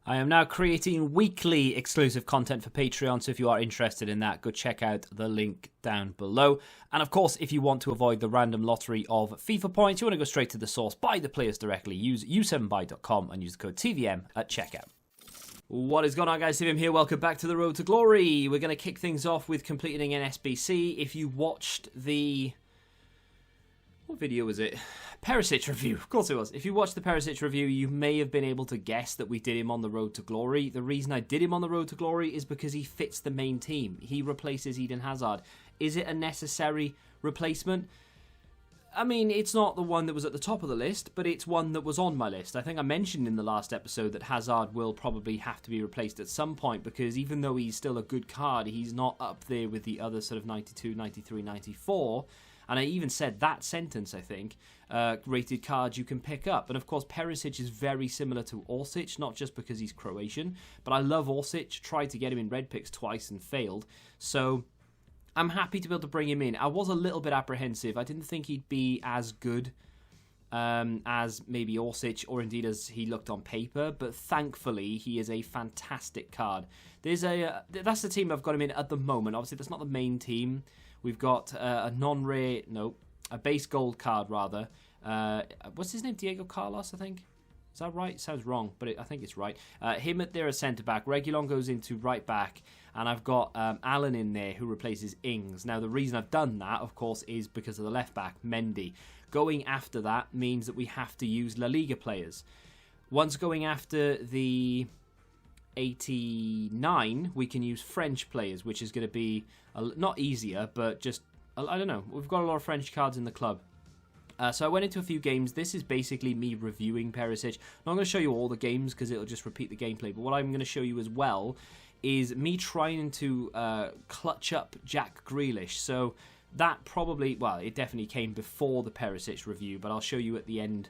I am now creating weekly exclusive content for Patreon, so if you are interested in that, go check out the link down below. And of course, if you want to avoid the random lottery of FIFA points, you want to go straight to the source, buy the players directly, use u7buy.com and use the code TVM at checkout. What is going on, guys? TVM here. Welcome back to the Road to Glory. We're going to kick things off with completing an SBC. If you watched the... what video was it? Perisic review. Of course it was. If you watched the Perisic review, you may have been able to guess that we did him on the Road to Glory. The reason I did him on the Road to Glory is because he fits the main team. He replaces Eden Hazard. Is it a necessary replacement? I mean, it's not the one that was at the top of the list, but it's one that was on my list. I think I mentioned in the last episode that Hazard will probably have to be replaced at some point because even though he's still a good card, he's not up there with the other sort of 92, 93, 94. And I even said that sentence, I think, rated cards you can pick up. And of course, Perisic is very similar to Orsic, not just because he's Croatian, but I love Orsic, tried to get him in red picks twice and failed. So I'm happy to be able to bring him in. I was a little bit apprehensive. I didn't think he'd be as good as maybe Orsic or indeed as he looked on paper, but thankfully he is a fantastic card. That's the team I've got him in at the moment. Obviously, that's not the main team. We've got a base gold card rather. What's his name? Diego Carlos, I think. Is that right? Sounds wrong, but I think it's right. Him at there as centre back. Reguilon goes into right back, and I've got Allen in there who replaces Ings. Now the reason I've done that, of course, is because of the left back, Mendy. Going after that means that we have to use La Liga players. Once going after the 89, we can use French players, which is going to be not easier, but just, I don't know. We've got a lot of French cards in the club. So I went into a few games. This is basically me reviewing Perisic. I'm not going to show you all the games because it'll just repeat the gameplay, but what I'm going to show you as well is me trying to clutch up Jack Grealish. So that probably, well, it definitely came before the Perisic review, but I'll show you at the end.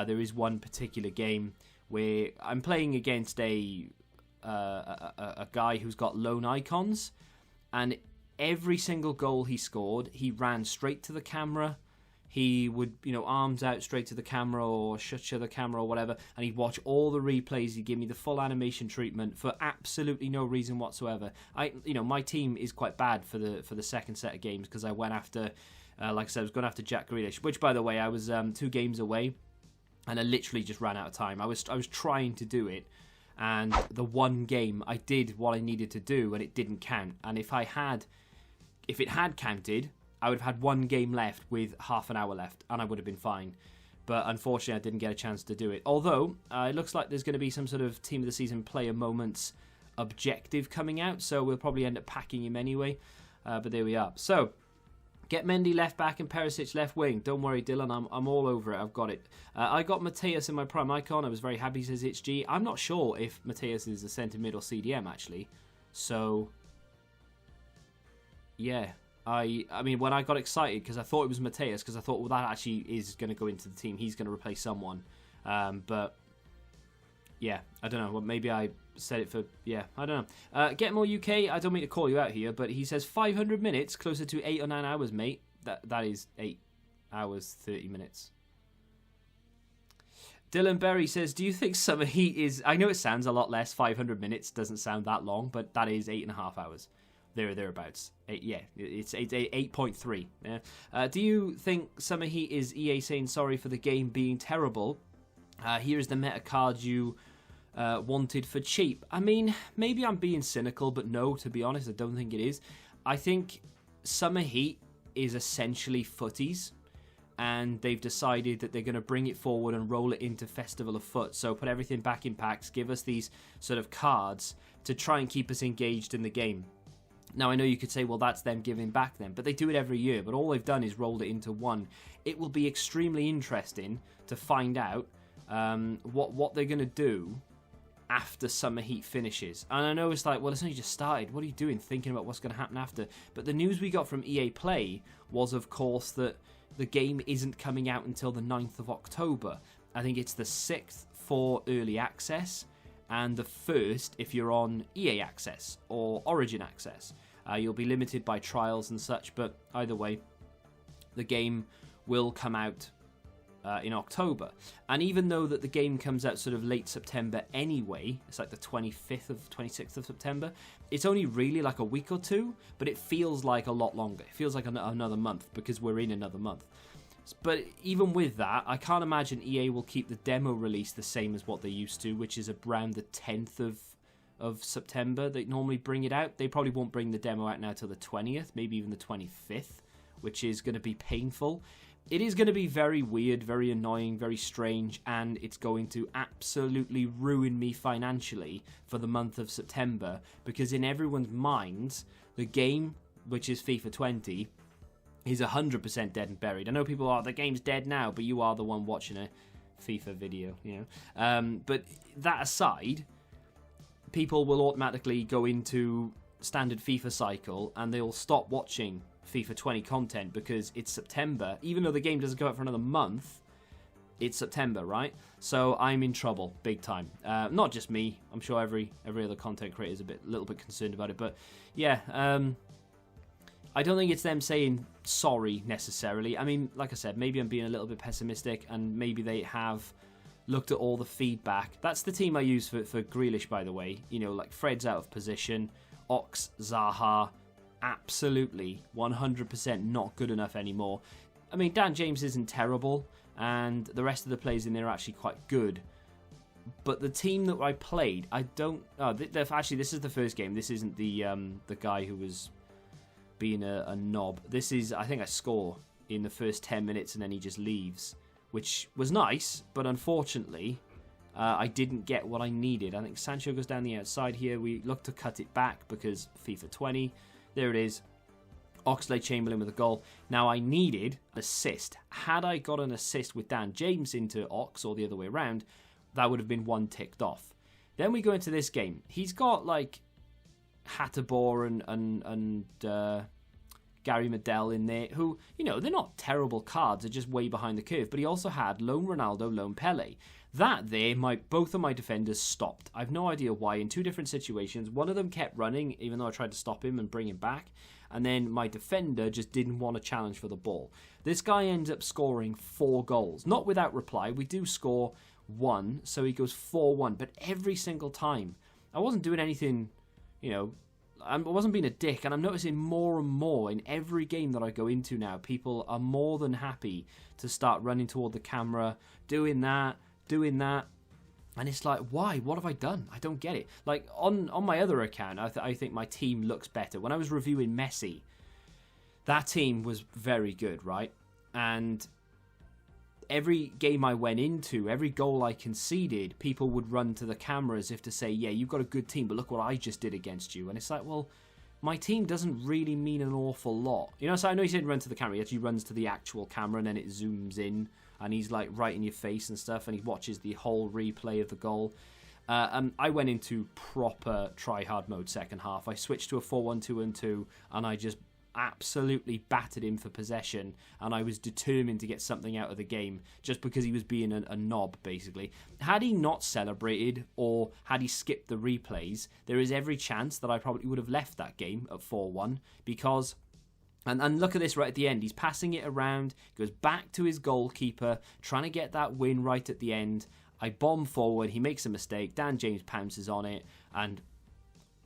There is one particular game where I'm playing against a guy who's got lone icons, and every single goal he scored, he ran straight to the camera. He would, arms out straight to the camera or shut to the camera or whatever, and he'd watch all the replays. He'd give me the full animation treatment for absolutely no reason whatsoever. My team is quite bad for the second set of games because I went after, like I said, I was going after Jack Grealish, which, by the way, I was 2 games away, and I literally just ran out of time. I was trying to do it, and the one game I did what I needed to do, and it didn't count. And if it had counted, I would have had 1 game left with half an hour left, and I would have been fine. But unfortunately, I didn't get a chance to do it. Although, it looks like there's going to be some sort of Team of the Season Player Moments objective coming out, so we'll probably end up packing him anyway. But there we are. So, get Mendy left back and Perisic left wing. Don't worry, Dylan, I'm all over it. I've got it. I got Mateus in my prime icon. I was very happy, says HG. I'm not sure if Mateus is a centre mid or CDM, actually. So, yeah. I mean, when I got excited, because I thought it was Mateus, because I thought, well, that actually is going to go into the team. He's going to replace someone. But, yeah, I don't know. Well, maybe I said it for, yeah, I don't know. Get More UK, I don't mean to call you out here, but he says 500 minutes, closer to 8 or 9 hours, mate. That is 8 hours, 30 minutes. Dylan Berry says, do you think Summer Heat is... I know it sounds a lot less. 500 minutes doesn't sound that long, but that is 8.5 hours. Thereabouts. Yeah, it's 8.3. Yeah. Do you think Summer Heat is EA saying sorry for the game being terrible? Here's the meta card you wanted for cheap. I mean, maybe I'm being cynical, but no, to be honest, I don't think it is. I think Summer Heat is essentially footies, and they've decided that they're going to bring it forward and roll it into Festival of Foot. So put everything back in packs, give us these sort of cards to try and keep us engaged in the game. Now, I know you could say, well, that's them giving back then, but they do it every year. But all they've done is rolled it into one. It will be extremely interesting to find out what they're going to do after Summer Heat finishes. And I know it's like, well, it's only just started. What are you doing thinking about what's going to happen after? But the news we got from EA Play was, of course, that the game isn't coming out until the 9th of October. I think it's the 6th for early access, and the 1st if you're on EA Access or Origin Access. You'll be limited by trials and such, but either way, the game will come out in October. And even though that the game comes out sort of late September anyway, it's like the 26th of September, it's only really like a week or two, but it feels like a lot longer. It feels like another month because we're in another month. But even with that, I can't imagine EA will keep the demo release the same as what they used to, which is around the 10th of September. They normally bring it out. They probably won't bring the demo out now till the 20th, maybe even the 25th, which is going to be painful. It is going to be very weird, very annoying, very strange, and it's going to absolutely ruin me financially for the month of September, because in everyone's minds, the game, which is FIFA 20, is 100% dead and buried. I know people are, the game's dead now, but you are the one watching a FIFA video, you know. But that aside, people will automatically go into standard FIFA cycle and they'll stop watching FIFA 20 content because it's September. Even though the game doesn't go out for another month, it's September, right? So I'm in trouble, big time. Not just me. I'm sure every other content creator is a little bit concerned about it. But yeah, I don't think it's them saying sorry necessarily. I mean, like I said, maybe I'm being a little bit pessimistic, and maybe they have looked at all the feedback. That's the team I use for Grealish, by the way. You know, like Fred's out of position, Ox, Zaha, absolutely 100% not good enough anymore. I mean, Dan James isn't terrible, and the rest of the players in there are actually quite good. But the team that I played, I don't. Oh, actually, this is the first game. This isn't the guy who was being a knob. This is, I think I score in the first 10 minutes and then he just leaves, which was nice, but unfortunately I didn't get what I needed. I think Sancho goes down the outside here. We look to cut it back because FIFA 20. There it is. Oxlade-Chamberlain with a goal. Now I needed an assist. Had I got an assist with Dan James into Ox or the other way around, that would have been one ticked off. Then we go into this game. He's got like Hatterborn and Gary Medel in there, who, you know, they're not terrible cards, they're just way behind the curve. But he also had lone Ronaldo, lone Pele. That there, both of my defenders stopped. I've no idea why. In two different situations, one of them kept running, even though I tried to stop him and bring him back. And then my defender just didn't want to challenge for the ball. This guy ends up scoring 4 goals, not without reply. We do score 1, so he goes 4-1. But every single time, I wasn't doing anything. You know, I wasn't being a dick, and I'm noticing more and more in every game that I go into now, people are more than happy to start running toward the camera, doing that, and it's like, why? What have I done? I don't get it. Like, on my other account, I think my team looks better. When I was reviewing Messi, that team was very good, right? And every game I went into, every goal I conceded, people would run to the camera as if to say, yeah, you've got a good team, but look what I just did against you. And it's like, well, my team doesn't really mean an awful lot. You know, so I know he didn't run to the camera. He actually runs to the actual camera and then it zooms in and he's like right in your face and stuff and he watches the whole replay of the goal. I went into proper try-hard mode second half. I switched to a 4-1-2-1-2 and I just absolutely battered him for possession, and I was determined to get something out of the game just because he was being a knob, basically. Had he not celebrated or had he skipped the replays, there is every chance that I probably would have left that game at 4-1 because... And look at this right at the end. He's passing it around, goes back to his goalkeeper, trying to get that win right at the end. I bomb forward, he makes a mistake, Dan James pounces on it, and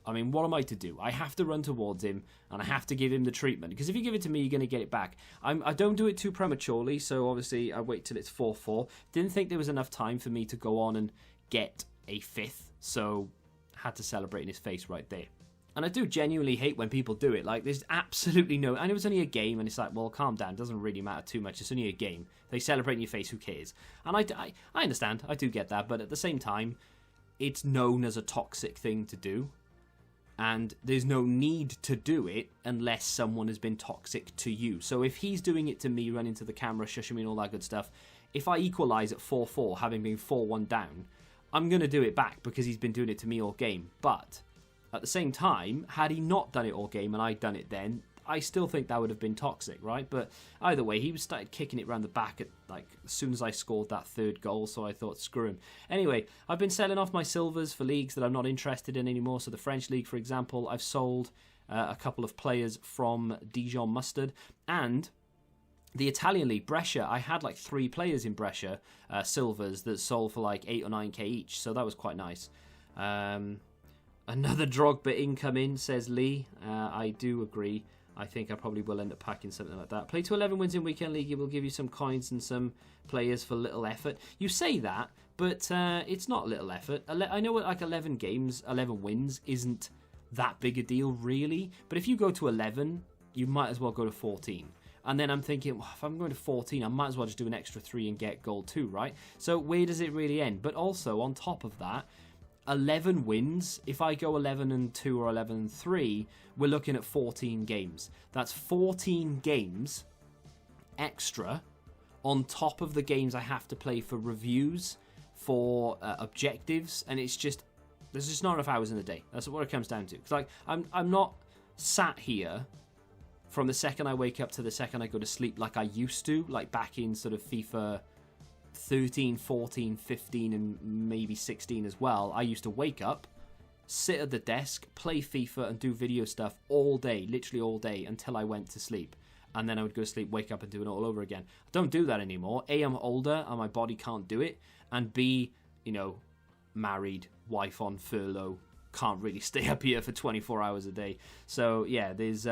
I mean, what am I to do? I have to run towards him, and I have to give him the treatment. Because if you give it to me, you're going to get it back. I don't do it too prematurely, so obviously I wait till it's 4-4. Didn't think there was enough time for me to go on and get a 5th, so had to celebrate in his face right there. And I do genuinely hate when people do it. Like, there's absolutely no... I know it's only a game, and it's like, well, calm down. It doesn't really matter too much. It's only a game. They celebrate in your face. Who cares? And I understand. I do get that. But at the same time, it's known as a toxic thing to do. And there's no need to do it unless someone has been toxic to you. So if he's doing it to me, running to the camera, shushing me and all that good stuff, if I equalise at 4-4, having been 4-1 down, I'm going to do it back because he's been doing it to me all game. But at the same time, had he not done it all game and I'd done it then, I still think that would have been toxic, right? But either way, he started kicking it around the back at, like, as soon as I scored that 3rd goal, so I thought, screw him. Anyway, I've been selling off my silvers for leagues that I'm not interested in anymore. So the French league, for example, I've sold a couple of players from Dijon Mustard, and the Italian league, Brescia, I had like 3 players in Brescia, silvers, that sold for like 8 or 9k each, so that was quite nice. Another Drogba income in, says Lee. I do agree. I think I probably will end up packing something like that. Play to 11 wins in Weekend League. It will give you some coins and some players for little effort. You say that, but it's not little effort. I know like 11 games, 11 wins isn't that big a deal, really. But if you go to 11, you might as well go to 14. And then I'm thinking, well, if I'm going to 14, I might as well just do an extra 3 and get gold 2, right? So where does it really end? But also, on top of that, 11 wins, if I go 11-2 or 11-3, we're looking at 14 games. That's 14 games extra on top of the games I have to play for reviews, for objectives, and it's just, there's just not enough hours in the day. That's what it comes down to. It's like, I'm not sat here from the second I wake up to the second I go to sleep like I used to, like back in sort of FIFA 13, 14, 15, and maybe 16 as well. I used to wake up, sit at the desk, play FIFA, and do video stuff all day, literally all day, until I went to sleep. And then I would go to sleep, wake up, and do it all over again. I don't do that anymore. A, I'm older, and my body can't do it. And B, you know, married, wife on furlough, can't really stay up here for 24 hours a day. So, yeah, there's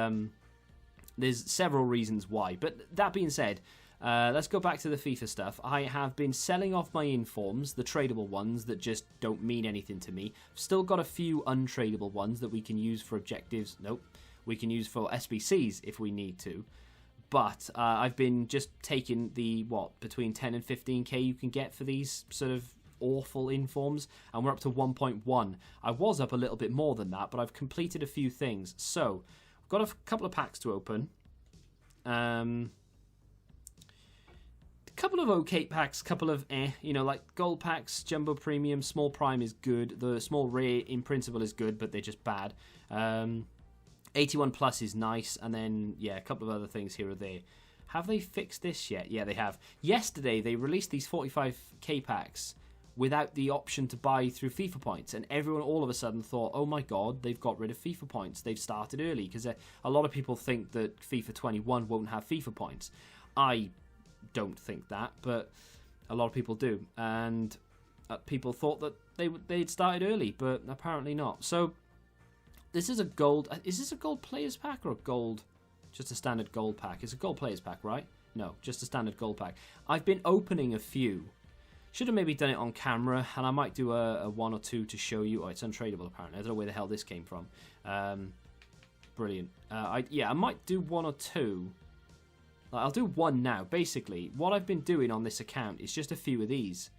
several reasons why. But that being said, let's go back to the FIFA stuff. I have been selling off my informs, the tradable ones that just don't mean anything to me. Still got a few untradable ones that we can use for objectives. Nope. We can use for SBCs if we need to. But I've been just taking the, between 10 and 15k you can get for these sort of awful informs. And we're up to 1.1. I was up a little bit more than that, but I've completed a few things. So, I've got a couple of packs to open. Couple of okay packs, couple of like gold packs, jumbo premium, small prime is good. The small rare in principle is good, but they're just bad. 81 plus is nice, and then a couple of other things here or there. Have they fixed this yet? Yeah, they have. Yesterday they released these 45k packs without the option to buy through FIFA points, and everyone all of a sudden thought, oh my god, they've got rid of FIFA points. They've started early, because a lot of people think that FIFA 21 won't have FIFA points. I don't think that, but a lot of people do, and people thought that they'd started early, but apparently not. So this is a gold. Is this a gold players pack or a gold, just a standard gold pack? It's a gold players pack, right? No, just a standard gold pack. I've been opening a few. Should have maybe done it on camera, and I might do a 1 or 2 to show you. Oh, it's untradeable apparently. I don't know where the hell this came from. Brilliant. I might do 1 or 2. I'll do 1 now. Basically, what I've been doing on this account is just a few of these.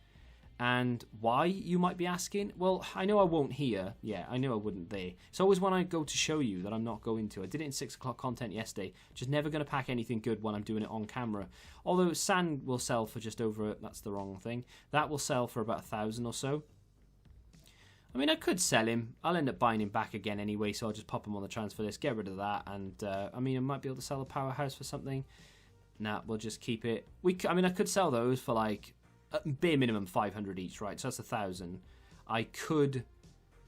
And why, you might be asking? Well, I know I won't here. Yeah, I know I wouldn't there. It's always when I go to show you that I'm not going to. I did it in 6 o'clock content yesterday. Just never going to pack anything good when I'm doing it on camera. Although Sand will sell for just over... That's the wrong thing. That will sell for about 1,000 or so. I mean, I could sell him. I'll end up buying him back again anyway, so I'll just pop him on the transfer list, get rid of that, and, I mean, I might be able to sell a powerhouse for something. Nah, we'll just keep it. I could sell those for, like, bare minimum 500 each, right? So that's 1,000. I could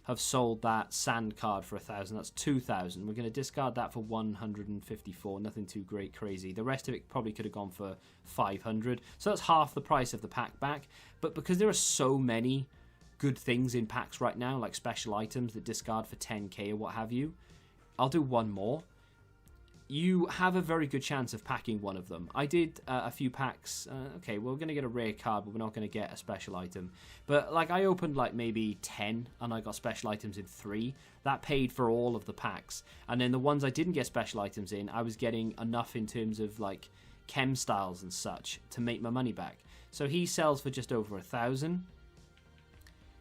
have sold that Sand card for 1,000. That's 2,000. We're going to discard that for 154. Nothing too great crazy. The rest of it probably could have gone for 500. So that's half the price of the pack back. But because there are so many good things in packs right now, like special items that discard for 10k or what have you, I'll do 1 more. You have a very good chance of packing one of them. I did a few packs. Okay, we're going to get a rare card, but we're not going to get a special item. But like I opened like maybe 10, and I got special items in 3. That paid for all of the packs. And then the ones I didn't get special items in, I was getting enough in terms of like chem styles and such to make my money back. So he sells for just over 1,000.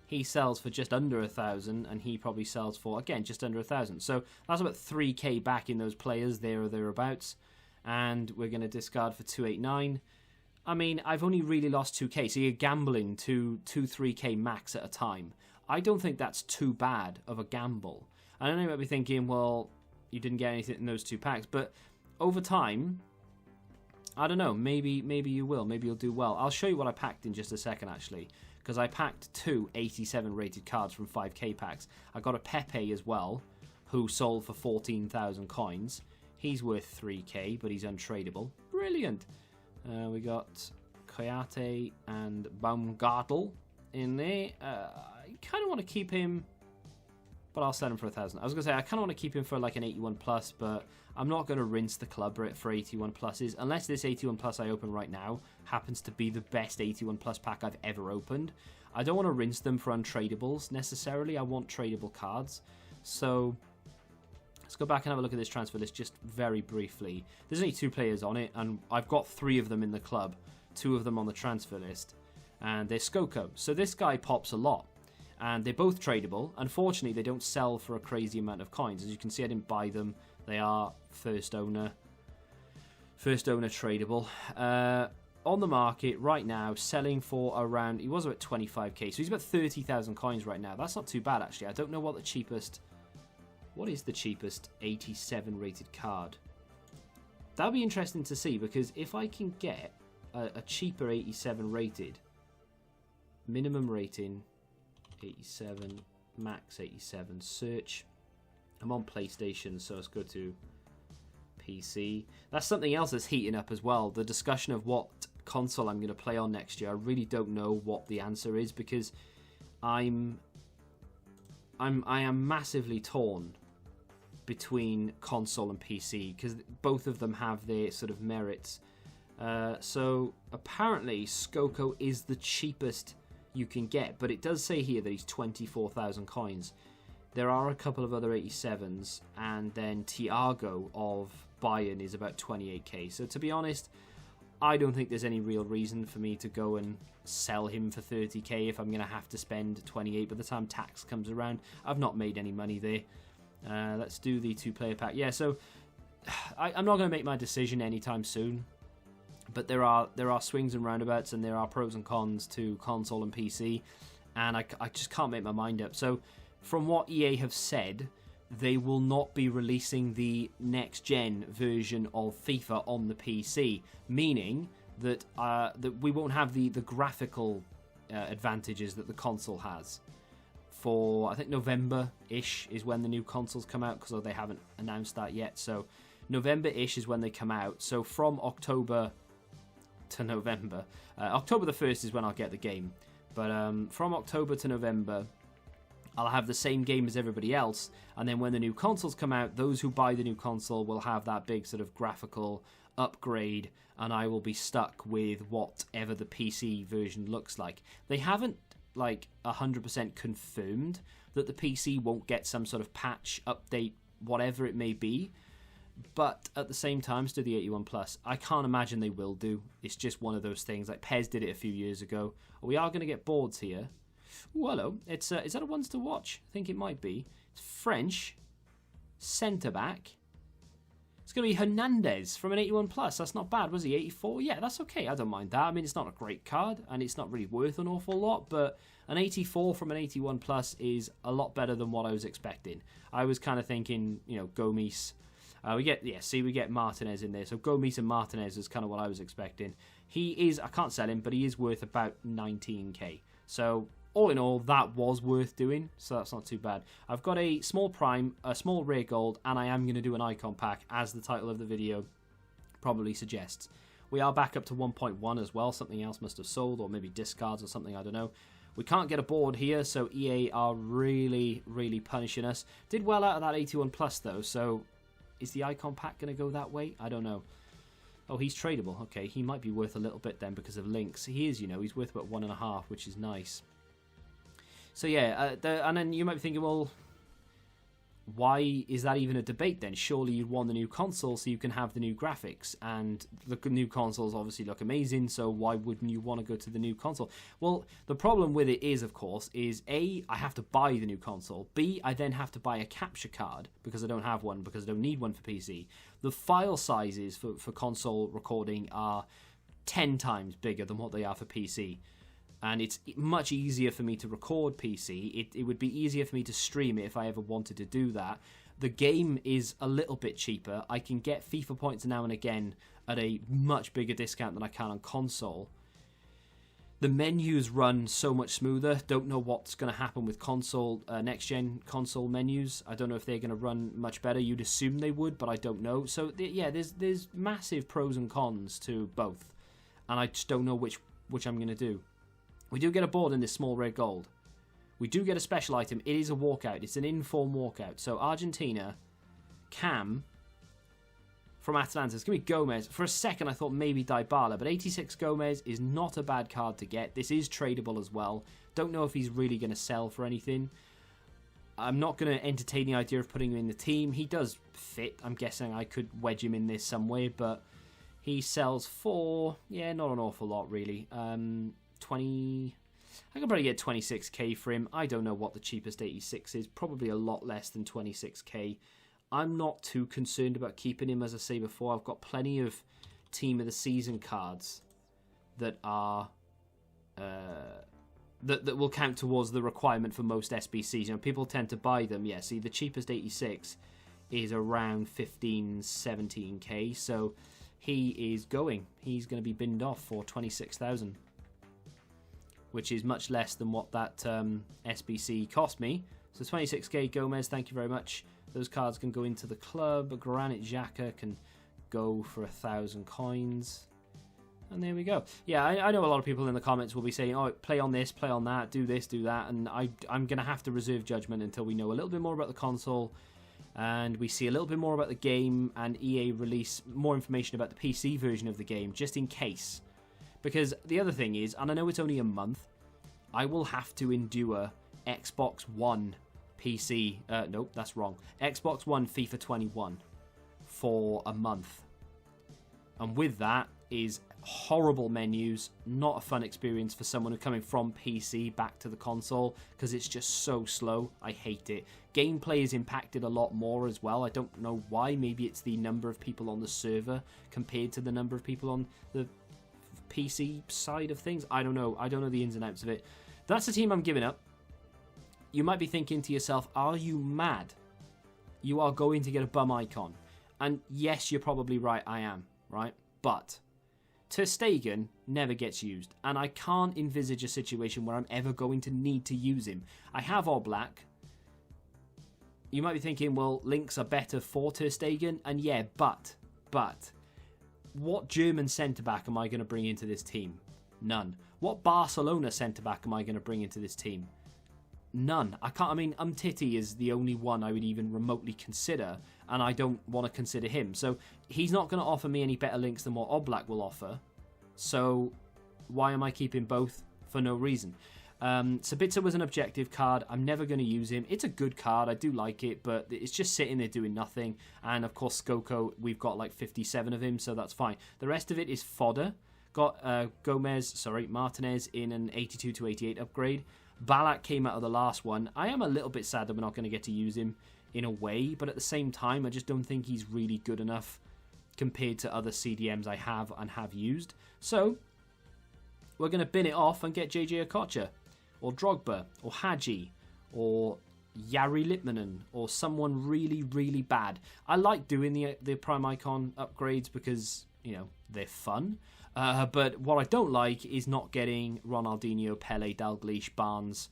He sells for just under 1,000, and he probably sells for, again, just under 1,000. So that's about 3k back in those players, there or thereabouts. And we're going to discard for 289. I mean, I've only really lost 2k, so you're gambling to 3k max at a time. I don't think that's too bad of a gamble. I know you might be thinking, well, you didn't get anything in those 2 packs, but over time, I don't know, maybe you will. Maybe you'll do well. I'll show you what I packed in just a second, actually. Because I packed 2 87 rated cards from 5k packs. I got a Pepe as well, who sold for 14,000 coins. He's worth 3k, but he's untradeable. Brilliant. We got Coyote and Baumgartel in there. I kind of want to keep him, but I'll sell him for 1,000. I was going to say, I kind of want to keep him for like an 81 plus, but I'm not going to rinse the club for 81 pluses, unless this 81 plus I open right now happens to be the best 81 plus pack I've ever opened. I don't want to rinse them for untradables necessarily. I want tradable cards. So let's go back and have a look at this transfer list just very briefly. There's only 2 players on it, and I've got 3 of them in the club, 2 of them on the transfer list, and they're Skoko. So this guy pops a lot, and they're both tradable. Unfortunately, they don't sell for a crazy amount of coins. As you can see, I didn't buy them. They are first owner tradable. On the market right now, selling for around, he was about 25k, so he's about 30,000 coins right now. That's not too bad, actually. I don't know what is the cheapest 87 rated card. That'll be interesting to see, because if I can get a cheaper 87 rated, minimum rating 87, max 87, search. I'm on PlayStation, so let's go to PC. That's something else that's heating up as well. The discussion of what console I'm going to play on next year. I really don't know what the answer is, because I am massively torn between console and PC, because both of them have their sort of merits. So apparently Skoko is the cheapest you can get, but it does say here that he's 24,000 coins. There are a couple of other 87s, and then Thiago of Bayern is about 28k. So to be honest, I don't think there's any real reason for me to go and sell him for 30k if I'm going to have to spend 28 by the time tax comes around. I've not made any money there. Let's do the 2-player pack. Yeah, so I'm not going to make my decision anytime soon, but there are swings and roundabouts, and there are pros and cons to console and PC, and I just can't make my mind up. So from what EA have said, they will not be releasing the next-gen version of FIFA on the PC, meaning that that we won't have the graphical advantages that the console has. For, I think, November-ish is when the new consoles come out, because they haven't announced that yet. So November-ish is when they come out. So from October to November, October the 1st is when I'll get the game. But from October to November, I'll have the same game as everybody else, and then when the new consoles come out, those who buy the new console will have that big sort of graphical upgrade, and I will be stuck with whatever the PC version looks like. They haven't like 100% confirmed that the PC won't get some sort of patch, update, whatever it may be, but at the same time, to the 81 plus, I can't imagine they will do. It's just one of those things. Like Pez did it a few years ago. We are going to get boards here. Ooh, hello. It's is that a ones to watch? I think it might be. It's French centre back. It's going to be Hernandez from an 81 plus. That's not bad, was he? 84? Yeah, that's okay. I don't mind that. I mean, it's not a great card, and it's not really worth an awful lot, but an 84 from an 81 plus is a lot better than what I was expecting. I was kind of thinking, you know, Gomes. We get Martinez in there. So Gomes and Martinez is kind of what I was expecting. He is, I can't sell him, but he is worth about 19k. So all in all, that was worth doing, so that's not too bad. I've got a small prime, a small rare gold, and I am going to do an icon pack, as the title of the video probably suggests. We are back up to 1.1 as well. Something else must have sold, or maybe discards or something, I don't know. We can't get a board here, so EA are really, really punishing us. Did well out of that 81 plus, though, so is the icon pack going to go that way? I don't know. Oh, he's tradable. Okay, he might be worth a little bit then because of links. He is, you know, he's worth about 1.5, which is nice. So yeah, and then you might be thinking, well, why is that even a debate then? Surely you'd want the new console so you can have the new graphics, and the new consoles obviously look amazing, so why wouldn't you want to go to the new console? Well, the problem with it is, of course, is A, I have to buy the new console, B, I then have to buy a capture card, because I don't have one, because I don't need one for PC. The file sizes for console recording are 10 times bigger than what they are for PC. And it's much easier for me to record PC. It would be easier for me to stream it if I ever wanted to do that. The game is a little bit cheaper. I can get FIFA points now and again at a much bigger discount than I can on console. The menus run so much smoother. Don't know what's going to happen with console, next-gen console menus. I don't know if they're going to run much better. You'd assume they would, but I don't know. So, yeah, there's massive pros and cons to both. and I just don't know which I'm going to do. We do get a board in this small red gold. We do get a special item. It is a walkout. It's an in-form walkout. So Argentina, Cam from Atalanta. It's going to be Gomez. For a second, I thought maybe Dybala, but 86 Gomez is not a bad card to get. This is tradable as well. Don't know if he's really going to sell for anything. I'm not going to entertain the idea of putting him in the team. He does fit. I'm guessing I could wedge him in this some way, but he sells for, yeah, not an awful lot, really. 20... I can probably get 26k for him. I don't know what the cheapest 86 is. Probably a lot less than 26k. I'm not too concerned about keeping him, as I say before. I've got plenty of Team of the Season cards that are... That will count towards the requirement for most SBCs. You know, people tend to buy them. Yeah, see, the cheapest 86 is around 15, 17k. So he is going. He's going to be binned off for 26,000, which is much less than what that SBC cost me. So 26k Gomez, thank you very much. Those cards can go into the club. Granit Xhaka can go for 1,000 coins. And there we go. Yeah, I know a lot of people in the comments will be saying, oh, play on this, play on that, do this, do that. And I'm going to have to reserve judgment until we know a little bit more about the console and we see a little bit more about the game and EA release more information about the PC version of the game, just in case. Because the other thing is, and I know it's only a month, I will have to endure Xbox One PC, nope, that's wrong, Xbox One FIFA 21 for a month. And with that is horrible menus, not a fun experience for someone who's coming from PC back to the console, because it's just so slow. I hate it. Gameplay is impacted a lot more as well. I don't know why. Maybe it's the number of people on the server compared to the number of people on the PC side of things. I don't know. I don't know the ins and outs of it. That's the team I'm giving up. You might be thinking to yourself, are you mad? You are going to get a bum icon. And yes, you're probably right, I am, right? But Ter Stegen never gets used, and I can't envisage a situation where I'm ever going to need to use him. I have Oblak. You might be thinking, well, links are better for Ter Stegen, and yeah, but what German centre-back am I going to bring into this team? None. What Barcelona centre-back am I going to bring into this team? None. I can't. I mean, Umtiti is the only one I would even remotely consider, and I don't want to consider him. So he's not going to offer me any better links than what Oblak will offer. So why am I keeping both? For no reason. Sabitzer was an objective card. I'm never going to use him. It's a good card. I do like it, but it's just sitting there doing nothing. And of course, Skoko, we've got like 57 of him, so that's fine. The rest of it is fodder. Got Martinez in an 82 to 88 upgrade. Ballack came out of the last one. I am a little bit sad that we're not going to get to use him in a way, but at the same time, I just don't think he's really good enough compared to other CDMs I have and have used. So, we're going to bin it off and get JJ Okocha, or Drogba, or Hadji, or Jari Litmanen, or someone really, really bad. I like doing the Prime Icon upgrades because, you know, they're fun. But what I don't like is not getting Ronaldinho, Pele, Dalglish, Barnes.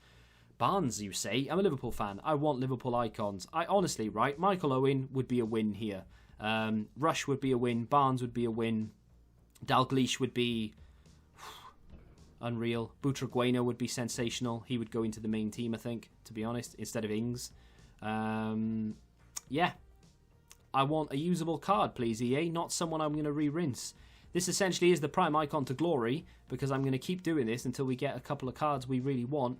Barnes, you say? I'm a Liverpool fan. I want Liverpool icons. I honestly, right? Michael Owen would be a win here. Rush would be a win. Barnes would be a win. Dalglish would be unreal. Butragueno would be sensational. He would go into the main team, I think, to be honest, instead of Ings. Yeah. I want a usable card, please, EA, not someone I'm going to re-rinse. This essentially is the Prime Icon to glory, because I'm going to keep doing this until we get a couple of cards we really want.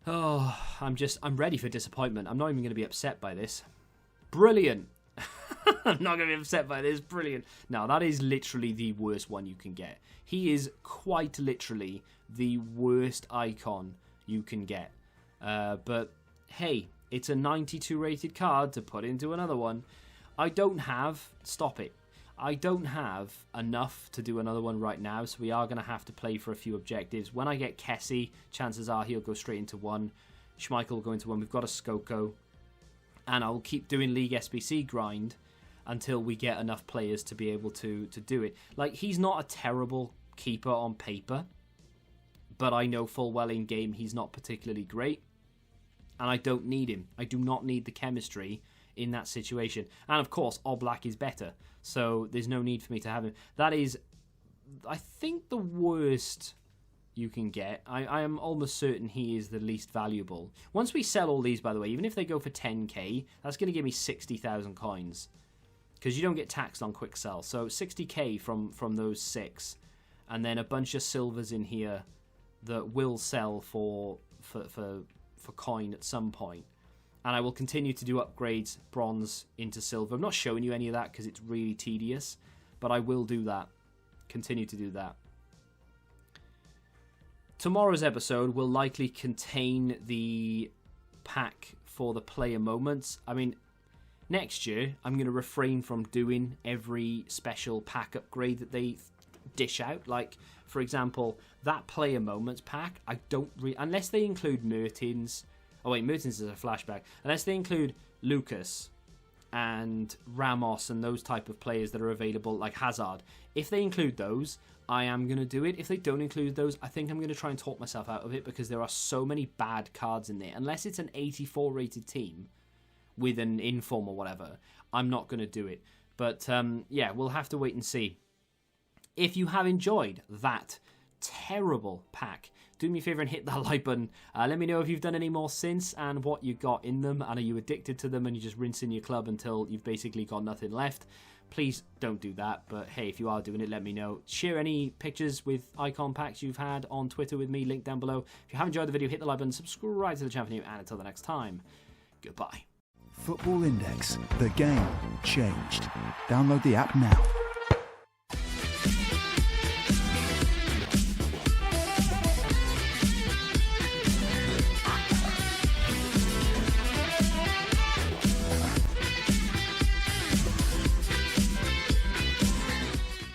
Oh, I'm ready for disappointment. I'm not even going to be upset by this. Brilliant. I'm not going to be upset by this. Brilliant. No, that is literally the worst one you can get. He is quite literally the worst icon you can get. But hey, it's a 92 rated card to put into another one. I don't have enough to do another one right now, so we are going to have to play for a few objectives. When I get Kessie, chances are he'll go straight into one. Schmeichel will go into one. We've got a Skoko. And I'll keep doing League SBC grind until we get enough players to be able to do it. Like, he's not a terrible keeper on paper, but I know full well in game he's not particularly great. And I don't need him. I do not need the chemistry in that situation. And of course, Oblak is better, so there's no need for me to have him. That is I think the worst you can get, I am almost certain he is the least valuable. Once we sell all these, by the way, even if they go for 10k, that's going to give me 60,000 coins. Because you don't get taxed on quick sell. So 60k from those 6. And then a bunch of silvers in here that will sell for coin at some point. And I will continue to do upgrades, bronze into silver. I'm not showing you any of that because it's really tedious. But I will do that. Continue to do that. Tomorrow's episode will likely contain the pack for the player moments. I mean, next year, I'm going to refrain from doing every special pack upgrade that they dish out. Like, for example, that player moments pack, I don't unless they include Mertens. Oh wait, Mertens is a flashback. Unless they include Lucas and Ramos and those type of players that are available, like Hazard. If they include those, I am going to do it. If they don't include those, I think I'm going to try and talk myself out of it because there are so many bad cards in there. Unless it's an 84 rated team with an inform or whatever, I'm not going to do it. But yeah, we'll have to wait and see. If you have enjoyed that terrible pack, do me a favour and hit that like button. Let me know if you've done any more since and what you got in them. And are you addicted to them and you just rinse in your club until you've basically got nothing left? Please don't do that. But hey, if you are doing it, let me know. Share any pictures with icon packs you've had on Twitter with me, link down below. If you have enjoyed the video, hit the like button, subscribe to the channel for new, and until the next time, goodbye. Football Index. The game changed. Download the app now.